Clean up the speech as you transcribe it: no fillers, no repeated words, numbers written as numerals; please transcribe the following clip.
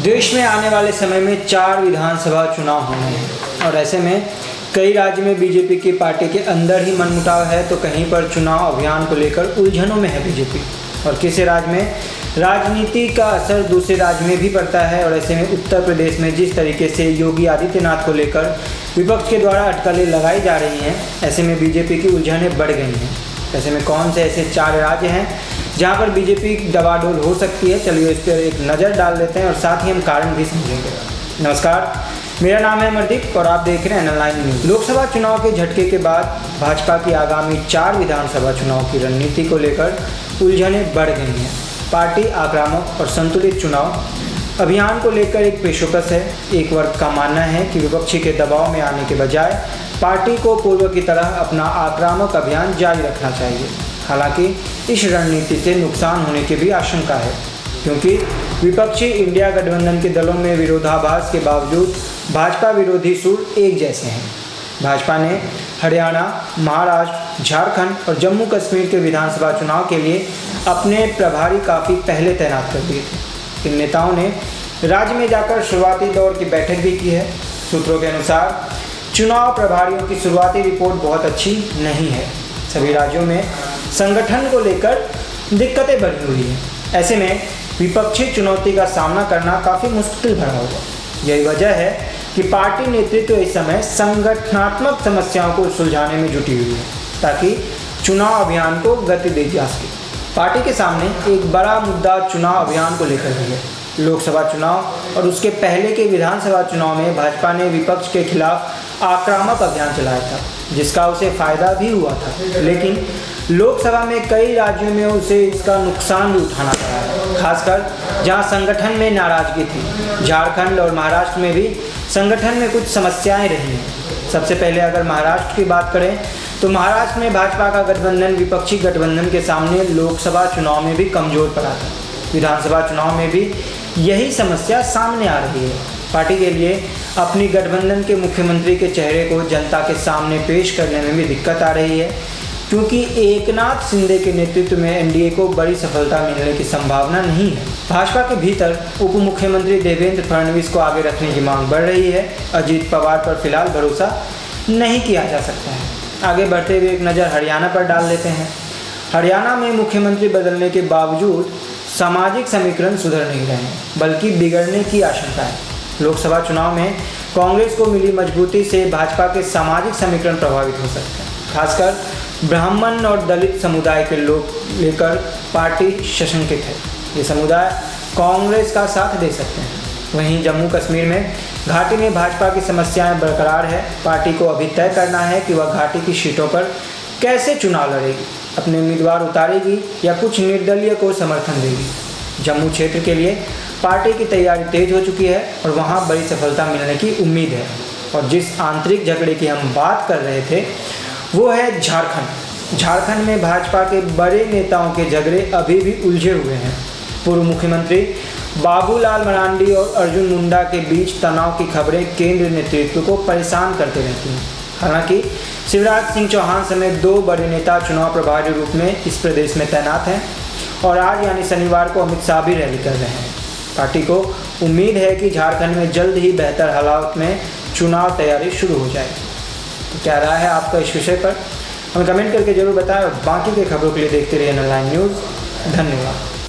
देश में आने वाले समय में 4 विधानसभा चुनाव होने हैं और ऐसे में कई राज्य में बीजेपी की पार्टी के अंदर ही मनमुटाव है तो कहीं पर चुनाव अभियान को लेकर उलझनों में है बीजेपी और किसी राज्य में राजनीति का असर दूसरे राज्य में भी पड़ता है। और ऐसे में उत्तर प्रदेश में जिस तरीके से योगी आदित्यनाथ को लेकर विपक्ष के द्वारा अटकलें लगाई जा रही हैं, ऐसे में बीजेपी की उलझनें बढ़ गई हैं। ऐसे में कौन से ऐसे 4 राज्य हैं जहां पर बीजेपी डवाडोल हो सकती है, चलिए इस पर एक नज़र डाल लेते हैं और साथ ही हम कारण भी समझेंगे। नमस्कार, मेरा नाम है अमरदीप और आप देख रहे हैं एनएल न्यूज़। लोकसभा चुनाव के झटके के बाद भाजपा की आगामी 4 विधानसभा चुनाव की रणनीति को लेकर उलझनें बढ़ गई हैं। पार्टी आक्रामक और संतुलित चुनाव अभियान को लेकर एक पेशकश है। एक वर्ग का मानना है कि विपक्षी के दबाव में आने के बजाय पार्टी को पूर्व की तरह अपना आक्रामक अभियान जारी रखना चाहिए। हालांकि इस रणनीति से नुकसान होने की भी आशंका है, क्योंकि विपक्षी इंडिया गठबंधन के दलों में विरोधाभास के बावजूद भाजपा विरोधी सुर एक जैसे हैं। भाजपा ने हरियाणा, महाराष्ट्र, झारखंड और जम्मू कश्मीर के विधानसभा चुनाव के लिए अपने प्रभारी काफ़ी पहले तैनात कर दिए थे। इन नेताओं ने राज्य में जाकर शुरुआती दौर की बैठक भी की है। सूत्रों के अनुसार चुनाव प्रभारियों की शुरुआती रिपोर्ट बहुत अच्छी नहीं है। सभी राज्यों में संगठन को लेकर दिक्कतें बढ़ी हुई हैं। ऐसे में विपक्षी चुनौती का सामना करना काफ़ी मुश्किल भरा होगा। यही वजह है कि पार्टी नेतृत्व इस समय संगठनात्मक समस्याओं को सुलझाने में जुटी हुई है, ताकि चुनाव अभियान को गति दी जा सके। पार्टी के सामने एक बड़ा मुद्दा चुनाव अभियान को लेकर भी है। लोकसभा चुनाव और उसके पहले के विधानसभा चुनाव में भाजपा ने विपक्ष के खिलाफ आक्रामक अभियान चलाया था, जिसका उसे फायदा भी हुआ था। लेकिन लोकसभा में कई राज्यों में उसे इसका नुकसान भी उठाना पड़ा है, खासकर जहां संगठन में नाराजगी थी। झारखंड और महाराष्ट्र में भी संगठन में कुछ समस्याएं रही हैं। सबसे पहले अगर महाराष्ट्र की बात करें तो महाराष्ट्र में भाजपा का गठबंधन विपक्षी गठबंधन के सामने लोकसभा चुनाव में भी कमज़ोर पड़ा था। विधानसभा चुनाव में भी यही समस्या सामने आ रही है। पार्टी के लिए अपनी गठबंधन के मुख्यमंत्री के चेहरे को जनता के सामने पेश करने में भी दिक्कत आ रही है, क्योंकि एकनाथ शिंदे के नेतृत्व में एनडीए को बड़ी सफलता मिलने की संभावना नहीं है। भाजपा के भीतर उप मुख्यमंत्री देवेंद्र फडणवीस को आगे रखने की मांग बढ़ रही है। अजीत पवार पर फिलहाल भरोसा नहीं किया जा सकता है। आगे बढ़ते हुए एक नज़र हरियाणा पर डाल लेते हैं। हरियाणा में मुख्यमंत्री बदलने के बावजूद सामाजिक समीकरण सुधर नहीं रहे हैं, बल्कि बिगड़ने की आशंका है। लोकसभा चुनाव में कांग्रेस को मिली मजबूती से भाजपा के सामाजिक समीकरण प्रभावित हो सकते हैं। खासकर ब्राह्मण और दलित समुदाय के लोग लेकर पार्टी सशंकित है। ये समुदाय कांग्रेस का साथ दे सकते हैं। वहीं जम्मू कश्मीर में घाटी में भाजपा की समस्याएं बरकरार है। पार्टी को अभी तय करना है कि वह घाटी की सीटों पर कैसे चुनाव लड़ेगी, अपने उम्मीदवार उतारेगी या कुछ निर्दलीय को समर्थन देगी। जम्मू क्षेत्र के लिए पार्टी की तैयारी तेज हो चुकी है और वहां बड़ी सफलता मिलने की उम्मीद है। और जिस आंतरिक झगड़े की हम बात कर रहे थे वो है झारखंड। झारखंड में भाजपा के बड़े नेताओं के झगड़े अभी भी उलझे हुए हैं। पूर्व मुख्यमंत्री बाबूलाल मरांडी और अर्जुन मुंडा के बीच तनाव की खबरें केंद्र नेतृत्व को परेशान करते रहती हैं। हालांकि शिवराज सिंह चौहान समेत 2 बड़े नेता चुनाव प्रभारी रूप में इस प्रदेश में तैनात हैं और आज यानी शनिवार को अमित शाह भी रैली कर रहे हैं। पार्टी को उम्मीद है कि झारखंड में जल्द ही बेहतर हालात में चुनाव तैयारी शुरू हो जाएगी। तो क्या राय है आपका इस विषय पर, हमें कमेंट करके जरूर बताएं और बाकी के खबरों के लिए देखते रहिए एनएल न्यूज़। धन्यवाद।